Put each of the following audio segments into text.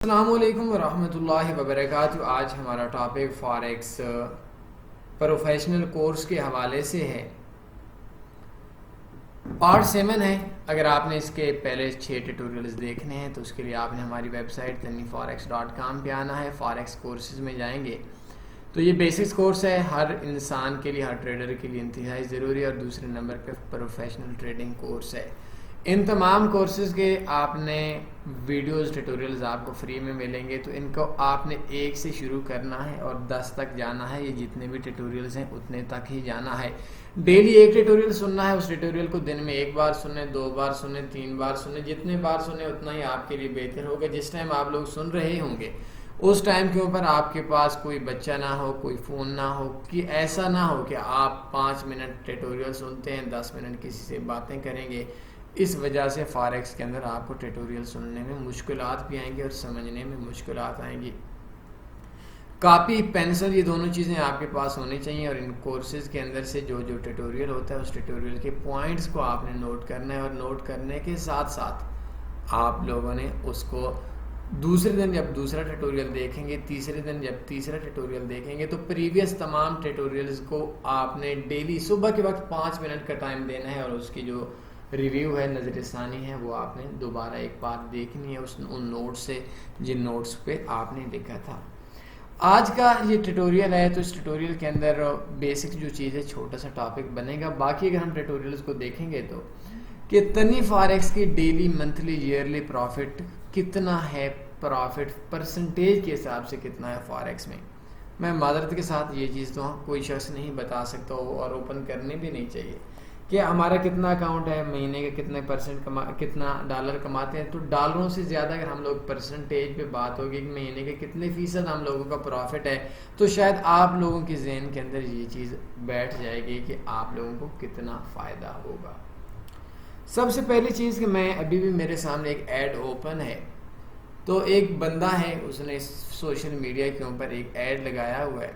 السلام علیکم ورحمۃ اللہ وبرکاتہ۔ آج ہمارا ٹاپک فاریکس پروفیشنل کورس کے حوالے سے ہے، پارٹ 7 ہے۔ اگر آپ نے اس کے پہلے 6 ٹیٹوریلز دیکھنے ہیں تو اس کے لیے آپ نے ہماری ویب سائٹ tanniforex.com پہ آنا ہے، فاریکس کورسز میں جائیں گے تو یہ بیسکس کورس ہے، ہر انسان کے لیے، ہر ٹریڈر کے لیے انتہائی ضروری، اور دوسرے نمبر پہ پروفیشنل ٹریڈنگ کورس ہے۔ ان تمام کورسز کے آپ نے ویڈیوز ٹیٹوریلز آپ کو فری میں ملیں گے، تو ان کو آپ نے 1 سے شروع کرنا ہے اور 10 تک جانا ہے۔ یہ جتنے بھی ٹیٹوریلز ہیں اتنے تک ہی جانا ہے۔ ڈیلی ایک ٹیٹوریل سننا ہے، اس ٹیٹوریل کو دن میں 1 بار سنیں، 2 بار سنیں، 3 بار سنیں، جتنے بار سنیں اتنا ہی آپ کے لیے بہتر ہوگا۔ جس ٹائم آپ لوگ سن رہے ہوں گے اس ٹائم کے اوپر آپ کے پاس کوئی بچہ نہ ہو، کوئی فون نہ ہو، کہ ایسا نہ ہو کہ آپ 5 منٹ ٹیٹوریل سنتے ہیں، 10 منٹ کسی سے باتیں کریں گے۔ اس وجہ سے فاریکس کے اندر آپ کو ٹیٹوریل سننے میں مشکلات بھی آئیں گی اور سمجھنے میں مشکلات آئیں گی۔ کاپی، پینسل، یہ دونوں چیزیں آپ کے پاس ہونی چاہیے، اور ان کورسز کے اندر سے جو ٹیٹوریل ہوتا ہے اس ٹیٹوریل کے پوائنٹس کو آپ نے نوٹ کرنا ہے، اور نوٹ کرنے کے ساتھ ساتھ آپ لوگوں نے اس کو دوسرے دن جب دوسرا ٹیٹوریل دیکھیں گے، تیسرے دن جب تیسرا ٹیٹوریل دیکھیں گے، تو پریویس تمام ٹیٹوریلز کو آپ نے ڈیلی صبح کے وقت 5 منٹ کا ٹائم دینا ہے، اور اس کی جو ریویو ہے، نظر ثانی ہے، وہ آپ نے دوبارہ ایک بار دیکھنی ہے ان نوٹس سے جن نوٹس پہ آپ نے لکھا تھا۔ آج کا یہ ٹیٹوریل ہے تو اس ٹیٹوریل کے اندر بیسک جو چیز ہے، چھوٹا سا ٹاپک بنے گا۔ باقی اگر ہم ٹیٹوریلز کو دیکھیں گے تو کہ تنی فاریکس کی ڈیلی، منتھلی، ایئرلی پروفٹ کتنا ہے، پروفٹ پرسنٹیج کے حساب سے کتنا ہے فاریکس میں معذرت کے ساتھ یہ چیز تو کوئی شخص نہیں بتا سکتا اور اوپن کرنی بھی نہیں چاہیے کہ ہمارا کتنا اکاؤنٹ ہے، مہینے کے کتنے پرسنٹ کتنا ڈالر کماتے ہیں۔ تو ڈالروں سے زیادہ اگر ہم لوگ پرسنٹیج پہ بات ہوگی کہ مہینے کے کتنے فیصد ہم لوگوں کا پروفٹ ہے، تو شاید آپ لوگوں کے ذہن کے اندر یہ چیز بیٹھ جائے گی کہ آپ لوگوں کو کتنا فائدہ ہوگا۔ سب سے پہلی چیز کہ میں ابھی بھی میرے سامنے ایک ایڈ اوپن ہے، تو ایک بندہ ہے، اس نے سوشل میڈیا کے اوپر ایک ایڈ لگایا ہوا ہے،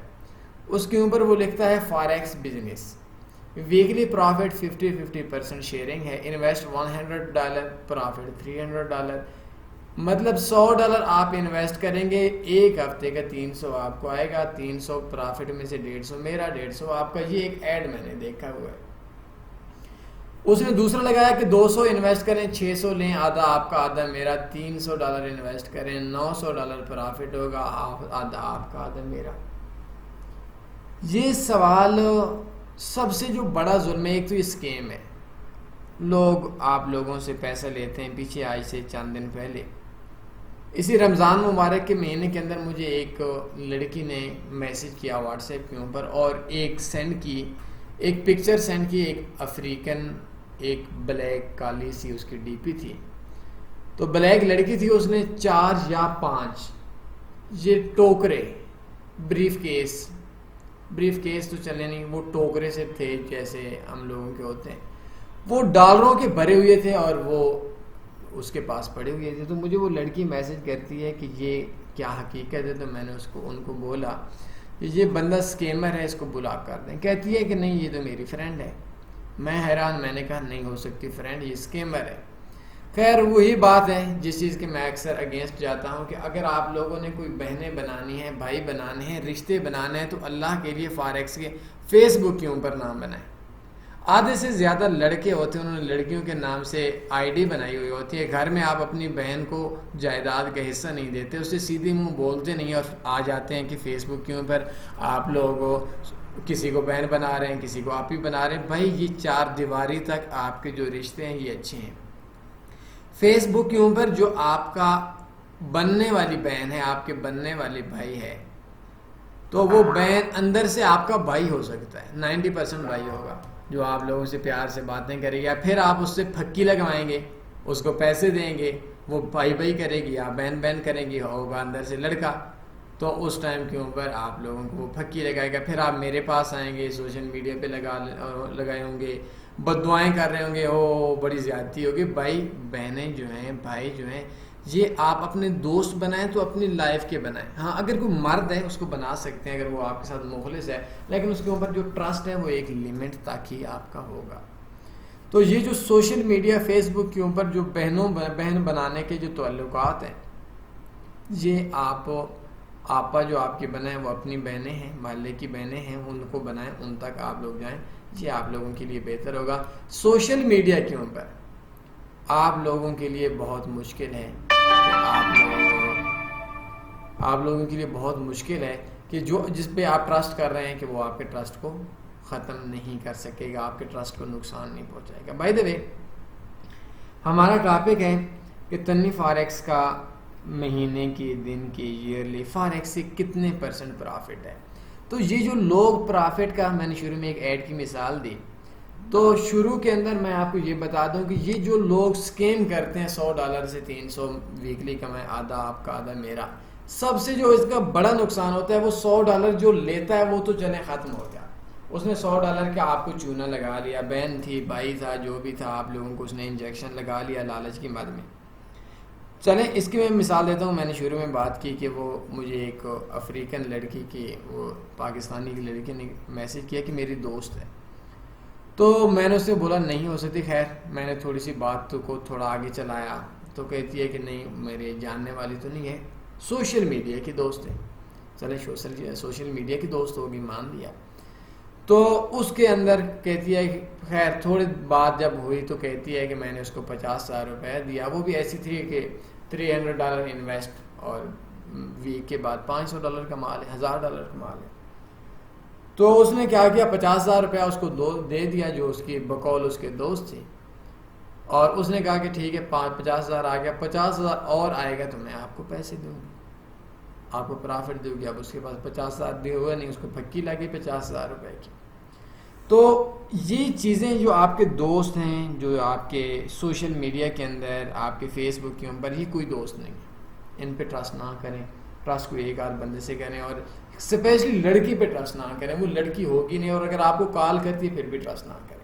اس کے اوپر وہ لکھتا ہے forex business, weekly profit 50% sharing ہے، انویسٹ $100، پروفٹ $300، مطلب $100 آپ انویسٹ کریں گے، ایک ہفتے کا 300 آپ کو آئے گا، 300 پروفٹ میں سے 150 میرا، 150 آپ کا۔ یہ ایک ایڈ میں نے دیکھا ہوا ہے۔ اس نے دوسرا لگایا کہ 200 انویسٹ کریں، 600 لیں، آدھا آپ کا آدھا میرا، $300 انویسٹ کریں، $900 پروفٹ ہوگا، آدھا آپ کا آدھا میرا۔ یہ سوال سب سے جو بڑا ظلم ہے، ایک تو یہ اسکیم ہے، لوگ آپ لوگوں سے پیسہ لیتے ہیں۔ پیچھے آج سے چند دن پہلے اسی رمضان مبارک کے مہینے کے اندر مجھے ایک لڑکی نے میسج کیا واٹس ایپ کے اوپر، اور ایک پکچر سینڈ کی، ایک افریقن، ایک بلیک کالی سی اس کی ڈی پی تھی، تو بلیک لڑکی تھی، اس نے 4 یا 5 یہ ٹوکرے، بریف کیس تو چلے نہیں، وہ ٹوکرے سے تھے جیسے ہم لوگوں کے ہوتے ہیں، وہ ڈالروں کے بھرے ہوئے تھے اور وہ اس کے پاس پڑے ہوئے تھے۔ تو مجھے وہ لڑکی میسج کرتی ہے کہ یہ کیا حقیقت ہے، تو میں نے ان کو بولا کہ یہ بندہ اسکیمر ہے، اس کو بلاک کر دیں۔ کہتی ہے کہ نہیں یہ تو میری فرینڈ ہے۔ میں حیران، میں نے کہا نہیں ہو سکتی فرینڈ، یہ اسکیمر ہے۔ خیر وہی بات ہے جس چیز کے میں اکثر اگینسٹ جاتا ہوں کہ اگر آپ لوگوں نے کوئی بہنیں بنانی ہیں، بھائی بنانے ہیں، رشتے بنانے ہیں، تو اللہ کے لیے فاریکس کے فیس بک کے اوپر نام بنائیں۔ آدھے سے زیادہ لڑکے ہوتے ہیں، انہوں نے لڑکیوں کے نام سے آئی ڈی بنائی ہوئی ہوتی ہے، گھر میں آپ اپنی بہن کو جائیداد کا حصہ نہیں دیتے، اسے سیدھے منہ بولتے نہیں، اور آ جاتے ہیں کہ فیس بک کے اوپر آپ لوگ کسی کو بہن بنا رہے ہیں، کسی کو آپ ہی بنا رہے ہیں۔ بھائی یہ 4 دیواری تک آپ کے جو رشتے ہیں یہ اچھے ہیں۔ فیس بک کے اوپر جو آپ کا بننے والی بہن ہے، آپ کے بننے والے بھائی ہے، تو وہ بہن اندر سے آپ کا بھائی ہو سکتا ہے، 90% بھائی ہوگا، جو آپ لوگوں سے پیار سے باتیں کرے گی، یا پھر آپ اس سے پھکی لگوائیں گے، اس کو پیسے دیں گے، وہ بھائی کرے گی یا بہن کرے گی، ہوگا اندر سے لڑکا، تو اس ٹائم کے اوپر آپ لوگوں کو وہ پھکی لگائے گا۔ پھر آپ میرے پاس آئیں گے، سوشل میڈیا پہ لگائے ہوں گے، بددعائیں کر رہے ہوں گے، او بڑی زیادتی ہوگی۔ بھائی بہنیں جو ہیں، بھائی جو ہیں، یہ آپ اپنے دوست بنائیں تو اپنی لائف کے بنائیں۔ ہاں اگر کوئی مرد ہے اس کو بنا سکتے ہیں اگر وہ آپ کے ساتھ مخلص ہے، لیکن اس کے اوپر جو ٹرسٹ ہے وہ ایک لمٹ تک ہی آپ کا ہوگا۔ تو یہ جو سوشل میڈیا، فیس بک کے اوپر جو بہن بنانے کے جو تعلقات ہیں، یہ آپا جو آپ کے بنائیں وہ اپنی بہنیں ہیں، محلے کی بہنیں ہیں، ان کو بنائیں، ان تک آپ لوگ جائیں، یہ آپ لوگوں کے لیے بہتر ہوگا۔ سوشل میڈیا کے اوپر آپ لوگوں کے لیے بہت مشکل ہے کہ آپ لوگوں کے لیے بہت مشکل ہے کہ جس پہ آپ ٹرسٹ کر رہے ہیں کہ وہ آپ کے ٹرسٹ کو ختم نہیں کر سکے گا، آپ کے ٹرسٹ کو نقصان نہیں پہنچائے گا۔ بائی دا وے، ہمارا ٹاپک ہے کہ تنوی فاریکس کا مہینے کی، دن کی، ایئرلی فاریکس سے کتنے % پرافٹ ہے۔ تو یہ جو لوگ پرافٹ کا، میں نے شروع میں ایک ایڈ کی مثال دی، تو شروع کے اندر میں آپ کو یہ بتا دوں کہ یہ جو لوگ سکیم کرتے ہیں $100 سے 300 ویکلی کمائے، آدھا آپ کا آدھا میرا، سب سے جو اس کا بڑا نقصان ہوتا ہے وہ $100 جو لیتا ہے وہ تو چلے ختم ہو گیا، اس نے $100 کا آپ کو چونا لگا لیا، بہن تھی، بھائی تھا، جو بھی تھا، آپ لوگوں کو اس نے انجیکشن لگا لیا لالچ کی مد میں۔ چلیں اس کی میں مثال دیتا ہوں۔ میں نے شروع میں بات کی کہ وہ مجھے ایک افریقن لڑکی کی، وہ پاکستانی کی لڑکی نے میسج کیا کہ میری دوست ہے، تو میں نے اس سے بولا نہیں ہو سکتی۔ خیر میں نے تھوڑی سی بات کو تھوڑا آگے چلایا تو کہتی ہے کہ نہیں میرے جاننے والی تو نہیں ہے، سوشل میڈیا کی دوست ہے۔ چلے سوشل میڈیا کی دوست ہوگی، مان لیا۔ تو اس کے اندر کہتی ہے، خیر تھوڑی بات جب ہوئی تو کہتی ہے کہ میں نے اس کو $50,000 دیا، وہ بھی ایسی تھی کہ $300 انویسٹ اور ویک کے بعد $500 کا مال ہے، $1000 کا مال ہے۔ تو اس نے کیا کیا، $50,000 اس کو دے دیا جو اس کی بقول اس کے دوست تھی، اور اس نے کہا کہ ٹھیک ہے 50,000 آ گیا، 50,000 اور آئے گا تو میں آپ کو پیسے دوں گی، آپ کو پرافٹ دوں گی۔ اب اس کے پاس 50,000 دے ہوئے نہیں، اس کو پھکی لگی $50,000 کی۔ تو یہ چیزیں جو آپ کے دوست ہیں، جو آپ کے سوشل میڈیا کے اندر، آپ کے فیس بک کے اوپر، یہ کوئی دوست نہیں ہے، ان پہ ٹرسٹ نہ کریں۔ ٹرسٹ کو ایک آدھ بندے سے کریں، اور اسپیشلی لڑکی پہ ٹرسٹ نہ کریں، وہ لڑکی ہوگی نہیں، اور اگر آپ کو کال کرتی ہے پھر بھی ٹرسٹ نہ کریں۔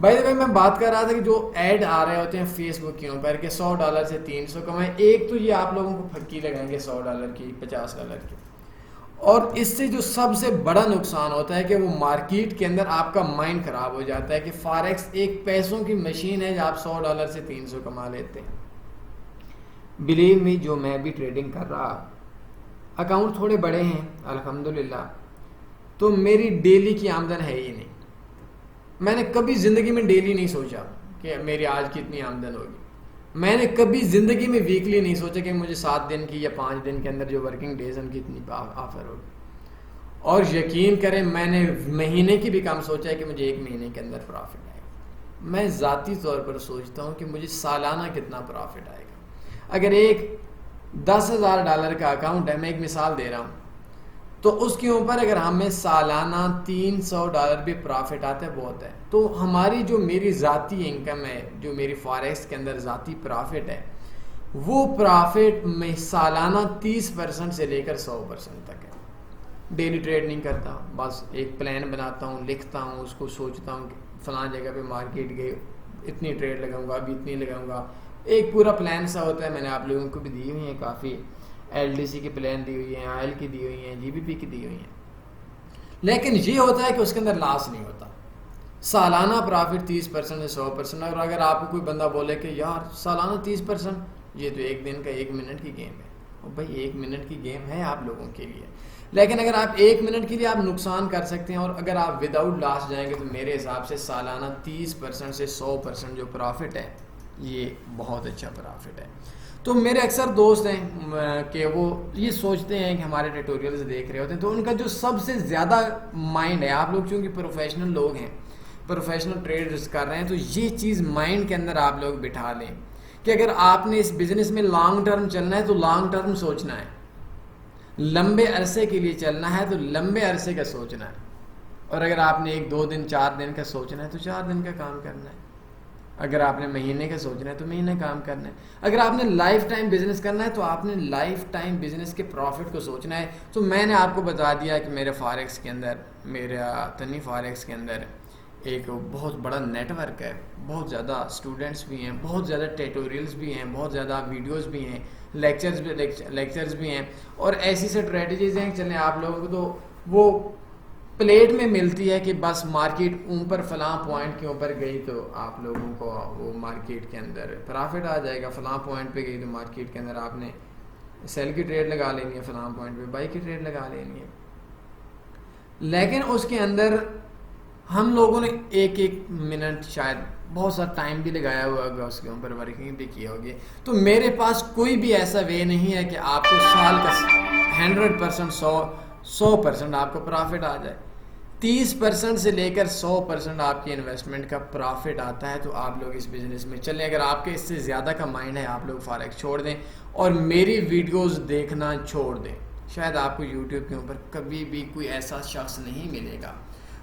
بائی دا وے، میں بات کر رہا تھا کہ جو ایڈ آ رہے ہوتے ہیں فیس بک کے اوپر کہ $100 سے 300 کمائیں، ایک تو یہ آپ لوگوں کو پھکی لگائیں گے $100 کی، $50 کی، اور اس سے جو سب سے بڑا نقصان ہوتا ہے کہ وہ مارکیٹ کے اندر آپ کا مائنڈ خراب ہو جاتا ہے کہ فاریکس ایک پیسوں کی مشین ہے، جو آپ $100 سے 300 کما لیتے ہیں۔ بلیو می، جو میں بھی ٹریڈنگ کر رہا، اکاؤنٹ تھوڑے بڑے ہیں الحمدللہ، تو میری ڈیلی کی آمدن ہے ہی نہیں۔ میں نے کبھی زندگی میں ڈیلی نہیں سوچا کہ میری آج کتنی آمدن ہوگی، میں نے کبھی زندگی میں ویکلی نہیں سوچا کہ مجھے 7 دن کی یا 5 دن کے اندر جو ورکنگ ڈیز ان کی اتنی آفر ہوگی، اور یقین کریں میں نے مہینے کی بھی کم سوچا ہے کہ مجھے 1 مہینے کے اندر پرافٹ آئے گا۔ میں ذاتی طور پر سوچتا ہوں کہ مجھے سالانہ کتنا پرافٹ آئے گا۔ اگر ایک $10,000 کا اکاؤنٹ ہے، میں ایک مثال دے رہا ہوں، تو اس کے اوپر اگر ہمیں سالانہ $300 بھی پرافٹ آتا ہے بہت ہے، تو ہماری جو میری ذاتی انکم ہے، جو میری فاریکس کے اندر ذاتی پرافٹ ہے، وہ پرافٹ میں سالانہ 30% سے لے کر 100% تک ہے۔ ڈیلی ٹریڈ نہیں کرتا، بس ایک پلان بناتا ہوں، لکھتا ہوں، اس کو سوچتا ہوں کہ فلاں جگہ پہ مارکیٹ گئے اتنی ٹریڈ لگاؤں گا، ابھی اتنی لگاؤں گا، ایک پورا پلان سا ہوتا ہے۔ میں نے آپ لوگوں کو بھی دی ہوئی ہیں کافی، LDC کی پلان دی ہوئی ہیں، آئل کی دی ہوئی ہیں، GBP کی دی ہوئی ہیں، لیکن یہ ہوتا ہے کہ اس کے اندر لاس نہیں ہوتا۔ سالانہ پرافٹ 30% سے 100%، اور اگر آپ کو کوئی بندہ بولے کہ یار سالانہ 30%، یہ تو ایک دن کا 1 منٹ کی گیم ہے، اور بھائی 1 منٹ کی گیم ہے آپ لوگوں کے لیے، لیکن اگر آپ 1 منٹ کے لیے آپ نقصان کر سکتے ہیں، اور اگر آپ وداؤٹ لاس جائیں گے، تو میرے حساب سے سالانہ 30% سے 100% جو پرافٹ ہے یہ بہت اچھا پرافٹ ہے۔ تو میرے اکثر دوست ہیں کہ وہ یہ سوچتے ہیں کہ ہمارے ٹیٹوریلز دیکھ رہے ہوتے ہیں، تو ان کا جو سب سے زیادہ مائنڈ ہے، آپ لوگ چونکہ پروفیشنل لوگ ہیں، پروفیشنل ٹریڈرز کر رہے ہیں، تو یہ چیز مائنڈ کے اندر آپ لوگ بٹھا لیں کہ اگر آپ نے اس بزنس میں لانگ ٹرم چلنا ہے تو لانگ ٹرم سوچنا ہے، لمبے عرصے کے لیے چلنا ہے تو لمبے عرصے کا سوچنا ہے، اور اگر آپ نے 1 2 دن 4 دن کا سوچنا ہے تو 4 دن کا کام کرنا ہے، اگر آپ نے مہینے کا سوچنا ہے تو مہینے کام کرنا ہے، اگر آپ نے لائف ٹائم بزنس کرنا ہے تو آپ نے لائف ٹائم بزنس کے پروفٹ کو سوچنا ہے۔ تو میں نے آپ کو بتا دیا کہ میرے فاریکس کے اندر، میرا تنوی فاریکس کے اندر ایک بہت بڑا نیٹ ورک ہے، بہت زیادہ اسٹوڈنٹس بھی ہیں، بہت زیادہ ٹیٹوریلز بھی ہیں، بہت زیادہ ویڈیوز بھی ہیں، لیکچرز بھی ہیں، اور ایسی اسٹریٹجیز ہیں کہ چلیں آپ لوگوں کو تو وہ پلیٹ میں ملتی ہے کہ بس مارکیٹ اوپر فلاں پوائنٹ کے اوپر گئی تو آپ لوگوں کو وہ مارکیٹ کے اندر پرافٹ آ جائے گا، فلاں پوائنٹ پہ گئی تو مارکیٹ کے اندر آپ نے سیل کی ٹریڈ لگا لینی ہے فلاں پوائنٹ پہ، بائی کی ٹریڈ لگا لینی ہے. لیکن اس کے اندر ہم لوگوں نے ایک منٹ شاید بہت سا ٹائم بھی لگایا ہوا ہوگا، اس کے اوپر ورکنگ بھی کی ہوگی. تو میرے پاس کوئی بھی ایسا وے نہیں ہے کہ آپ کو سال کا 100% 100% آپ کو پرافٹ آ جائے. 30% سے لے کر 100% آپ کی انویسٹمنٹ کا پرافٹ آتا ہے. تو آپ لوگ اس بزنس میں چلیں. اگر آپ کے اس سے زیادہ کا مائنڈ ہے آپ لوگ فاریکس چھوڑ دیں اور میری ویڈیوز دیکھنا چھوڑ دیں. شاید آپ کو یوٹیوب کے اوپر کبھی بھی کوئی ایسا شخص نہیں ملے گا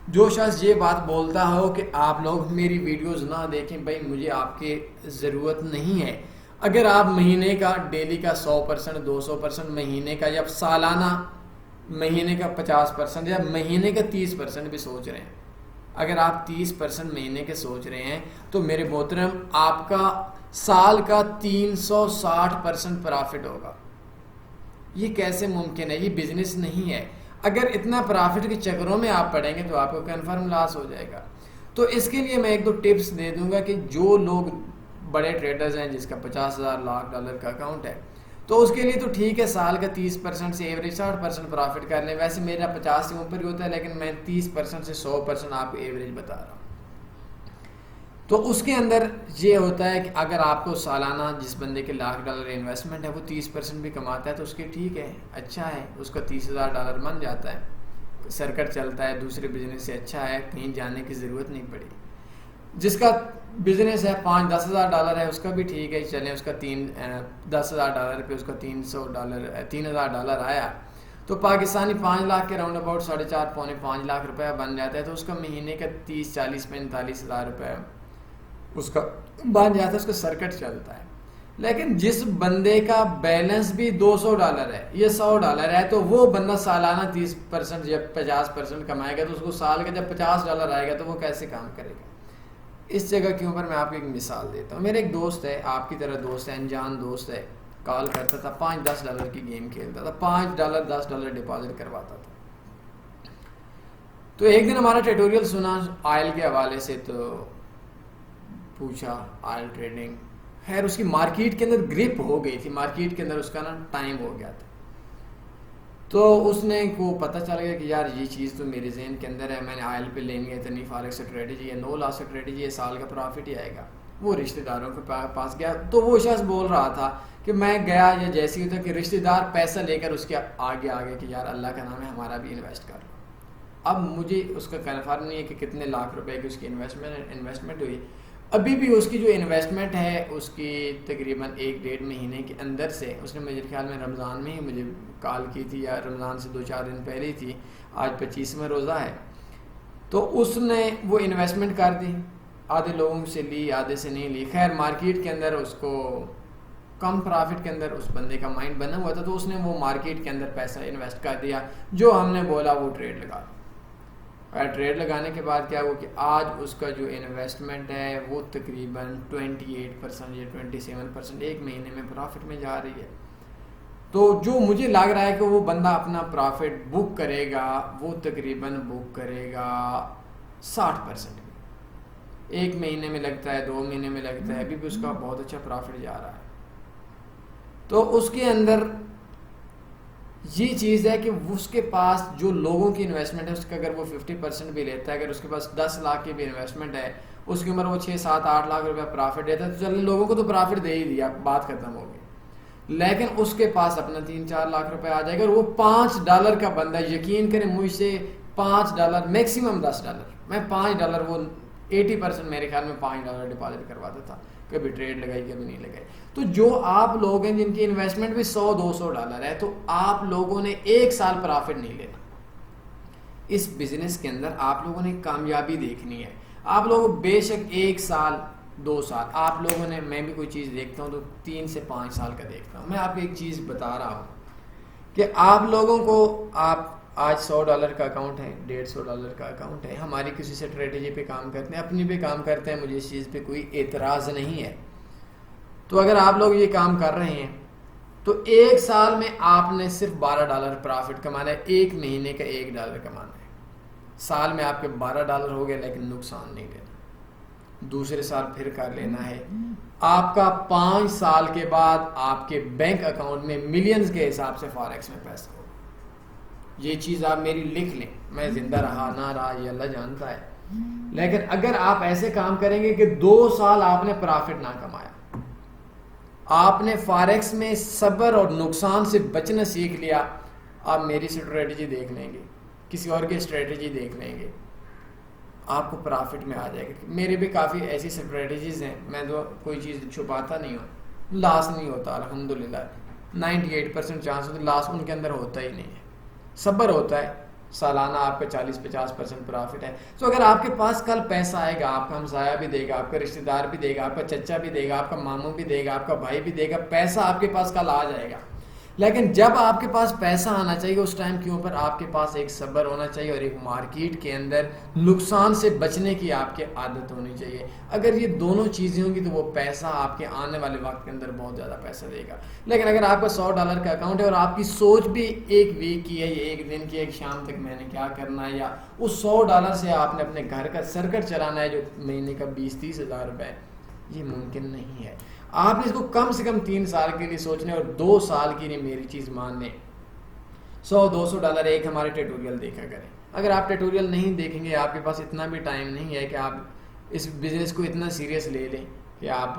جو شخص یہ بات بولتا ہو کہ آپ لوگ میری ویڈیوز نہ دیکھیں. بھائی مجھے آپ کی ضرورت نہیں ہے. اگر آپ مہینے کا ڈیلی کا 100%، 200%، مہینے کا یا سالانہ مہینے کا 50% یا مہینے کا 30% بھی سوچ رہے ہیں، اگر آپ 30% مہینے کے سوچ رہے ہیں تو میرے محترم آپ کا سال کا 360% پرافٹ ہوگا. یہ کیسے ممکن ہے؟ یہ بزنس نہیں ہے. اگر اتنا پرافٹ کے چکروں میں آپ پڑیں گے تو آپ کو کنفرم لاس ہو جائے گا. تو اس کے لیے میں 1-2 ٹپس دے دوں گا کہ جو لوگ بڑے ٹریڈرز ہیں جس کا $50,000 لاکھ ڈالر کا اکاؤنٹ ہے تو اس کے لیے تو ٹھیک ہے سال کا 30% سے ایوریج 60% پرافٹ کر لیں. ویسے میرا 50 سے اوپر ہی ہوتا ہے لیکن میں 30% سے 100% آپ کو ایوریج بتا رہا ہوں. تو اس کے اندر یہ ہوتا ہے کہ اگر آپ کو سالانہ جس بندے کے $1,00,000 انویسٹمنٹ ہے وہ 30% بھی کماتا ہے تو اس کے ٹھیک ہے، اچھا ہے، اس کا $30,000 بن جاتا ہے، سرکٹ چلتا ہے، دوسرے بزنس سے اچھا ہے، کہیں جانے کی ضرورت نہیں پڑی. جس کا بزنس ہے $5-10,000 ہے اس کا بھی ٹھیک ہے، چلیں اس کا $10,000 پہ اس کا $3,000 آیا تو پاکستانی 5 لاکھ کے راؤنڈ اباؤٹ 4.5-5 لاکھ روپیہ بن جاتا ہے. تو اس کا مہینے کا 30-40-45 ہزار روپے اس کا بن جاتا ہے، اس کا سرکٹ چلتا ہے. لیکن جس بندے کا بیلنس بھی $200 ہے یا $100 ہے تو وہ بندہ سالانہ 30% یا 50% کمائے گا تو اس کو سال کا جب $50 آئے گا تو وہ کیسے کام کرے گا. اس جگہ کے اوپر میں آپ کو ایک مثال دیتا ہوں. میرا ایک دوست ہے، آپ کی طرح دوست ہے، انجان دوست ہے، کال کرتا تھا، $5-10 کی گیم کھیلتا تھا، $5 $10 ڈپازٹ کرواتا تھا. تو ایک دن ہمارا ٹیٹوریل سنا آئل کے حوالے سے تو پوچھا آئل ٹریڈنگ. خیر اس کی مارکیٹ کے اندر گرپ ہو گئی تھی، مارکیٹ کے اندر اس کا نا ٹائم ہو گیا تھا. تو اس نے کو پتہ چل گیا کہ یار یہ چیز تو میرے ذہن کے اندر ہے، میں نے آئل پہ لینی ہے اتنی فارکس اسٹریٹجی ہے، 9 لاکھ اسٹریٹجی ہے، سال کا پرافٹ ہی آئے گا. وہ رشتہ داروں کے پاس گیا تو وہ شخص بول رہا تھا کہ میں گیا یا جیسی ہوتا کہ رشتہ دار پیسہ لے کر اس کے آگے کہ یار اللہ کا نام ہے ہمارا بھی انویسٹ کر لو. اب مجھے اس کا کنفرم نہیں ہے کہ کتنے لاکھ روپے کی اس کی انویسٹمنٹ ہوئی. ابھی بھی اس کی جو انویسٹمنٹ ہے اس کی تقریباً 1-1.5 مہینے کے اندر سے، اس نے میرے خیال میں رمضان میں ہی مجھے کال کی تھی یا رمضان سے 2-4 دن پہلے ہی تھی، آج 25واں روزہ ہے. تو اس نے وہ انویسٹمنٹ کر دی، آدھے لوگوں سے لی آدھے سے نہیں لی. خیر مارکیٹ کے اندر اس کو کم پرافٹ کے اندر اس بندے کا مائنڈ بنا ہوا تھا تو اس نے وہ مارکیٹ کے اندر پیسہ انویسٹ کر دیا، جو ہم نے بولا وہ ٹریڈ لگا. ٹریڈ لگانے کے بعد کیا ہوا کہ آج اس کا جو انویسٹمنٹ ہے وہ تقریباً 28% یا 27% ایک مہینے میں پرافٹ میں جا رہی ہے. تو جو مجھے لگ رہا ہے کہ وہ بندہ اپنا پرافٹ بک کرے گا وہ تقریباً بک کرے گا 60%. ایک مہینے میں لگتا ہے، 2 مہینے میں لگتا ہے، ابھی بھی اس کا بہت اچھا پرافٹ جا رہا ہے. تو اس کے اندر یہ چیز ہے کہ اس کے پاس جو لوگوں کی انویسٹمنٹ ہے اس کا اگر وہ 50% بھی لیتا ہے، اگر اس کے پاس 10 لاکھ کی بھی انویسٹمنٹ ہے اس کی عمر وہ 6-7-8 لاکھ روپے پرافٹ دیتا ہے تو چلے لوگوں کو تو پرافٹ دے ہی دیا، بات ختم ہو گئی. لیکن اس کے پاس اپنا 3-4 لاکھ روپے آ جائے گا اور وہ $5 کا بندہ، یقین کریں مجھ سے $5 میکسیمم $10، میں $5 وہ 80% میرے خیال میں $5 ڈپازٹ کرواتا تھا، کبھی ٹریڈ لگائی کبھی نہیں لگائی. تو جو آپ لوگ ہیں جن کی انویسٹمنٹ بھی $100-200 ہے تو آپ لوگوں نے 1 سال پرافٹ نہیں لینا. اس بزنس کے اندر آپ لوگوں نے کامیابی دیکھنی ہے. آپ لوگ بے شک 1 سال 2 سال آپ لوگوں نے، میں بھی کوئی چیز دیکھتا ہوں تو 3 سے 5 سال کا دیکھتا ہوں. میں آپ کو ایک چیز بتا رہا ہوں کہ آپ لوگوں کو آپ آج $100 کا اکاؤنٹ ہے، $150 کا اکاؤنٹ ہے، ہماری کسی اسٹریٹجی پہ کام کرتے ہیں، اپنی پہ کام کرتے ہیں، مجھے اس چیز پہ کوئی اعتراض نہیں ہے. تو اگر آپ لوگ یہ کام کر رہے ہیں تو 1 سال میں آپ نے صرف $12 پرافٹ کمانا ہے، 1 مہینے کا $1 کمانا ہے. سال میں آپ کے $12 ہو گئے لیکن نقصان نہیں لینا. دوسرے سال پھر کر لینا ہے. آپ کا 5 سال کے بعد آپ کے بینک اکاؤنٹ میں ملینز کے حساب سے فاریکس میں پیسہ ہوگا. یہ چیز آپ میری لکھ لیں. میں زندہ رہا نہ رہا یہ اللہ جانتا ہے, لیکن اگر آپ ایسے کام کریں گے کہ 2 سال آپ نے پرافٹ نہ کمایا, آپ نے فاریکس میں صبر اور نقصان سے بچنا سیکھ لیا, آپ میری اسٹریٹجی دیکھ لیں گے, کسی اور کی اسٹریٹجی دیکھ لیں گے, آپ کو پرافٹ میں آ جائے گا. میرے بھی کافی ایسی اسٹریٹجیز ہیں, میں تو کوئی چیز چھپاتا نہیں ہوں, لاس نہیں ہوتا الحمدللہ. 98% چانس ہوتا ہے, لاس ان کے اندر ہوتا ہی نہیں ہے. صبر ہوتا ہے, سالانہ آپ کا 40-50% پرافٹ ہے. تو اگر آپ کے پاس کل پیسہ آئے گا, آپ کا ہمسایہ بھی دے گا, آپ کا رشتہ دار بھی دے گا, آپ کا چچا بھی دے گا, آپ کا ماموں بھی دے گا, آپ کا بھائی بھی دے گا, پیسہ آپ کے پاس کل آ جائے گا. لیکن جب آپ کے پاس پیسہ آنا چاہیے اس ٹائم کے اوپر آپ کے پاس ایک صبر ہونا چاہیے اور ایک مارکیٹ کے اندر نقصان سے بچنے کی آپ کے عادت ہونی چاہیے. اگر یہ دونوں چیزیں ہوں گی تو وہ پیسہ آپ کے آنے والے وقت کے اندر بہت زیادہ پیسہ دے گا. لیکن اگر آپ کا $100 کا اکاؤنٹ ہے اور آپ کی سوچ بھی ایک ویک کی ہے, یا ایک دن کی, ایک شام تک میں نے کیا کرنا ہے, یا اس $100 سے آپ نے اپنے گھر کا سرکٹ چلانا ہے جو مہینے کا 20-30 ہزار روپے, یہ ممکن نہیں ہے. آپ نے اس کو کم سے کم 3 سال کے لیے سوچنے اور 2 سال کے لیے میری چیز مان لیں. $100-200 ایک ہمارے ٹیٹوریل دیکھا کریں. اگر آپ ٹیٹوریل نہیں دیکھیں گے, آپ کے پاس اتنا بھی ٹائم نہیں ہے کہ آپ اس بزنس کو اتنا سیریس لے لیں کہ آپ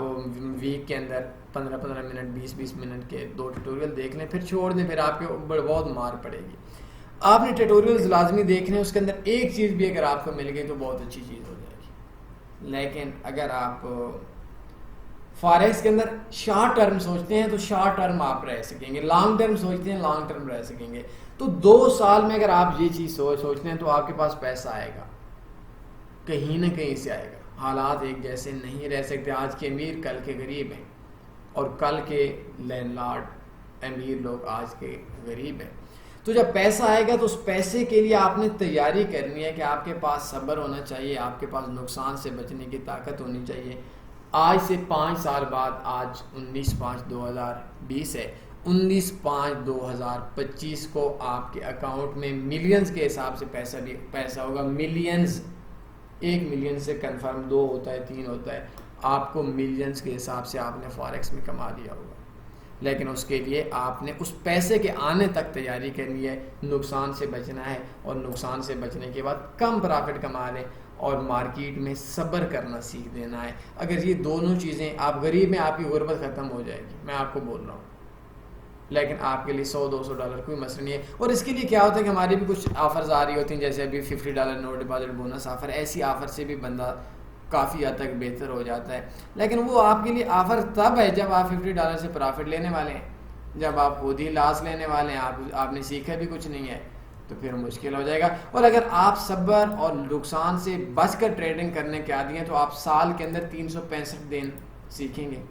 ویک کے اندر 15-15 منٹ 20-20 منٹ کے 2 ٹیٹوریل دیکھ لیں پھر چھوڑ دیں, پھر آپ کے اوپر بہت مار پڑے گی. آپ نے ٹیٹوریلز لازمی دیکھنے, اس کے اندر ایک چیز بھی اگر آپ کو مل گئی تو بہت اچھی چیز ہو جائے گی. لیکن اگر آپ فاریکس کے اندر شارٹ ٹرم سوچتے ہیں تو شارٹ ٹرم آپ رہ سکیں گے, لانگ ٹرم سوچتے ہیں لانگ ٹرم رہ سکیں گے. تو 2 سال میں اگر آپ یہ چیز سوچتے ہیں تو آپ کے پاس پیسہ آئے گا, کہیں نہ کہیں سے آئے گا. حالات ایک جیسے نہیں رہ سکتے. آج کے امیر کل کے غریب ہیں, اور کل کے لینڈ لارڈ امیر لوگ آج کے غریب ہیں. تو جب پیسہ آئے گا تو اس پیسے کے لیے آپ نے تیاری کرنی ہے کہ آپ کے پاس صبر ہونا چاہیے, آپ کے پاس نقصان سے بچنے کی طاقت ہونی چاہیے. آج سے 5 سال بعد, آج 19/5/2020 ہے, 19/5/2025 کو آپ کے اکاؤنٹ میں ملینز کے حساب سے پیسہ ہوگا. ملینز, 1 ملین سے کنفرم 2 ہوتا ہے 3 ہوتا ہے, آپ کو ملینز کے حساب سے آپ نے فاریکس میں کما لیا ہوگا. لیکن اس کے لیے آپ نے اس پیسے کے آنے تک تیاری کرنی ہے, نقصان سے بچنا ہے, اور نقصان سے بچنے کے بعد کم پرافٹ کما لیں اور مارکیٹ میں صبر کرنا سیکھ دینا ہے. اگر یہ دونوں چیزیں, آپ غریب میں آپ کی غربت ختم ہو جائے گی, میں آپ کو بول رہا ہوں. لیکن آپ کے لیے $100-200 کوئی مسئلہ نہیں ہے. اور اس کے لیے کیا ہوتا ہے کہ ہماری بھی کچھ آفرز آ رہی ہوتی ہیں, جیسے ابھی $50 نو ڈپازٹ بونس آفر. ایسی آفر سے بھی بندہ کافی حد تک بہتر ہو جاتا ہے. لیکن وہ آپ کے لیے آفر تب ہے جب آپ $50 سے پرافٹ لینے والے ہیں, جب آپ خود ہی لاس لینے والے ہیں, آپ نے سیکھا بھی کچھ نہیں ہے, تو پھر مشکل ہو جائے گا. اور اگر آپ صبر اور نقصان سے بچ کر ٹریڈنگ کرنے کے عادی ہیں تو آپ سال کے اندر 365 دن سیکھیں گے.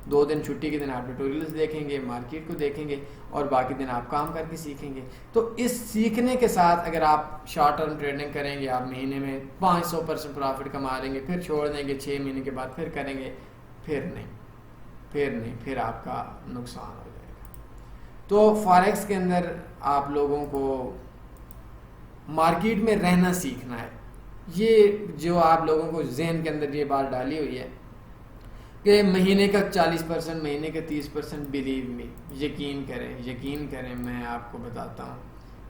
2 دن چھٹی کے دن آپ ٹیٹوریلز دیکھیں گے, مارکیٹ کو دیکھیں گے, اور باقی دن آپ کام کر کے سیکھیں گے. تو اس سیکھنے کے ساتھ اگر آپ شارٹ ٹرم ٹریڈنگ کریں گے, آپ مہینے میں 500% پرافٹ کما لیں گے, پھر چھوڑ دیں گے, 6 مہینے کے بعد پھر کریں گے, پھر آپ کا نقصان ہو جائے گا. تو فاریکس کے اندر آپ لوگوں کو مارکیٹ میں رہنا سیکھنا ہے. یہ جو آپ لوگوں کو ذہن کے اندر یہ بات ڈالی ہوئی ہے کہ مہینے کا 40%, مہینے کا 30%, بلیو می, یقین کریں, میں آپ کو بتاتا ہوں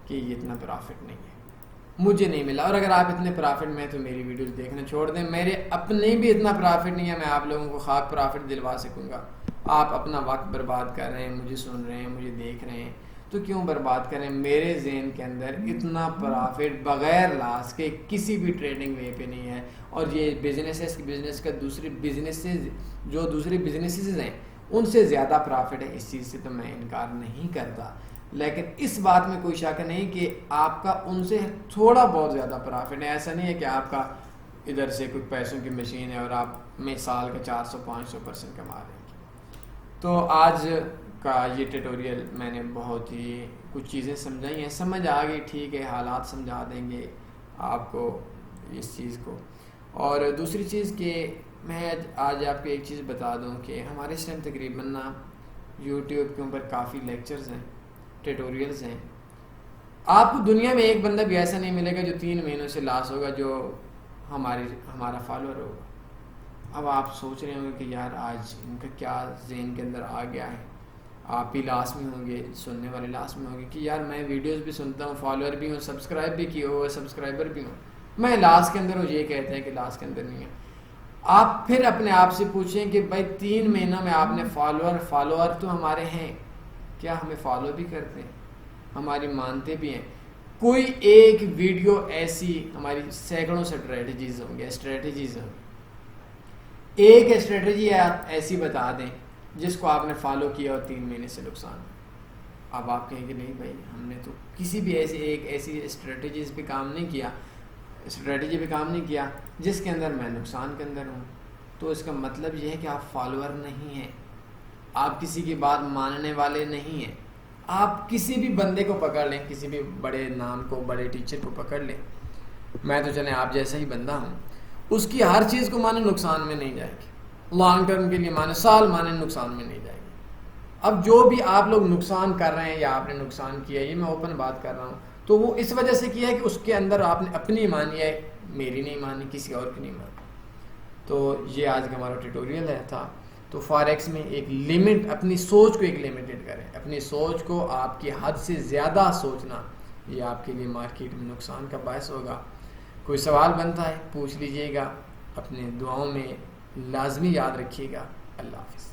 کہ یہ اتنا پرافٹ نہیں ہے, مجھے نہیں ملا. اور اگر آپ اتنے پرافٹ میں ہیں تو میری ویڈیوز دیکھنا چھوڑ دیں. میرے اپنے بھی اتنا پرافٹ نہیں ہے میں آپ لوگوں کو خاک پرافٹ دلوا سکوں گا. آپ اپنا وقت برباد کر رہے ہیں, مجھے سن رہے ہیں, مجھے دیکھ رہے ہیں, تو کیوں برباد کریں. میرے ذہن کے اندر اتنا پرافٹ بغیر لاس کے کسی بھی ٹریڈنگ وے پہ نہیں ہے. اور یہ بزنس کا دوسری بزنسز ہیں ان سے زیادہ پرافٹ ہے, اس چیز سے تو میں انکار نہیں کرتا. لیکن اس بات میں کوئی شک نہیں کہ آپ کا ان سے تھوڑا بہت زیادہ پرافٹ ہے. ایسا نہیں ہے کہ آپ کا ادھر سے کوئی پیسوں کی مشین ہے اور آپ میں سال کا 400-500% کما رہے ہیں. تو آج کا یہ ٹیٹوریل میں نے بہت ہی کچھ چیزیں سمجھائی ہیں, سمجھ آ گئی, ٹھیک ہے, حالات سمجھا دیں گے آپ کو اس چیز کو. اور دوسری چیز کہ میں آج آپ کو ایک چیز بتا دوں کہ ہمارے اس ٹائم تقریباً یوٹیوب کے اوپر کافی لیکچرز ہیں, ٹیٹوریلز ہیں. آپ کو دنیا میں ایک بندہ بھی ایسا نہیں ملے گا جو 3 مہینوں سے لاس ہوگا جو ہمارا فالوور ہوگا. اب آپ سوچ رہے ہوں گے کہ یار آج ان کا کیا ذہن کے اندر آ گیا ہے. آپ بھی لاس میں ہوں گے, سننے والے لاس میں ہوں گے کہ یار میں ویڈیوز بھی سنتا ہوں, فالوور بھی ہوں, سبسکرائب بھی کیے ہوئے, سبسکرائبر بھی ہوں, میں لاس کے اندر ہوں. یہ کہتے ہیں کہ لاس کے اندر نہیں ہے. آپ پھر اپنے آپ سے پوچھیں کہ بھائی 3 مہینوں میں آپ نے فالوور تو ہمارے ہیں, کیا ہمیں فالو بھی کرتے ہیں, ہماری مانتے بھی ہیں؟ کوئی ایک ویڈیو ایسی, ہماری سینکڑوں اسٹریٹجیز ہوں گے, ایک اسٹریٹجی ایسی بتا دیں جس کو آپ نے فالو کیا اور 3 مہینے سے نقصان. اب آپ کہیں گے نہیں بھائی ہم نے تو کسی بھی ایسی اسٹریٹجی پہ کام نہیں کیا جس کے اندر میں نقصان کے اندر ہوں. تو اس کا مطلب یہ ہے کہ آپ فالوور نہیں ہیں, آپ کسی کی بات ماننے والے نہیں ہیں. آپ کسی بھی بندے کو پکڑ لیں, کسی بھی بڑے نام کو, بڑے ٹیچر کو پکڑ لیں, میں تو چلیں آپ جیسا ہی بندہ ہوں, اس کی ہر چیز کو مانے نقصان میں نہیں جائے گی, لانگ ٹرم کے لیے مانے سال مانے نقصان میں نہیں جائے گی. اب جو بھی آپ لوگ نقصان کر رہے ہیں یا آپ نے نقصان کیا ہے, یہ میں اوپن بات کر رہا ہوں, تو وہ اس وجہ سے کیا ہے کہ اس کے اندر آپ نے اپنی مانی ہے, میری نہیں مانی, کسی اور کی نہیں مانی. تو یہ آج کا ہمارا ٹیوٹوریل تھا. تو فاریکس میں ایک لمٹ, اپنی سوچ کو ایک لمیٹڈ کریں. اپنی سوچ کو آپ کی حد سے زیادہ سوچنا یہ آپ کے لیے مارکیٹ میں نقصان کا باعث ہوگا. کوئی سوال بنتا ہے پوچھ لیجئے گا, اپنے دعاؤں میں لازمی یاد رکھیے گا. اللہ حافظ.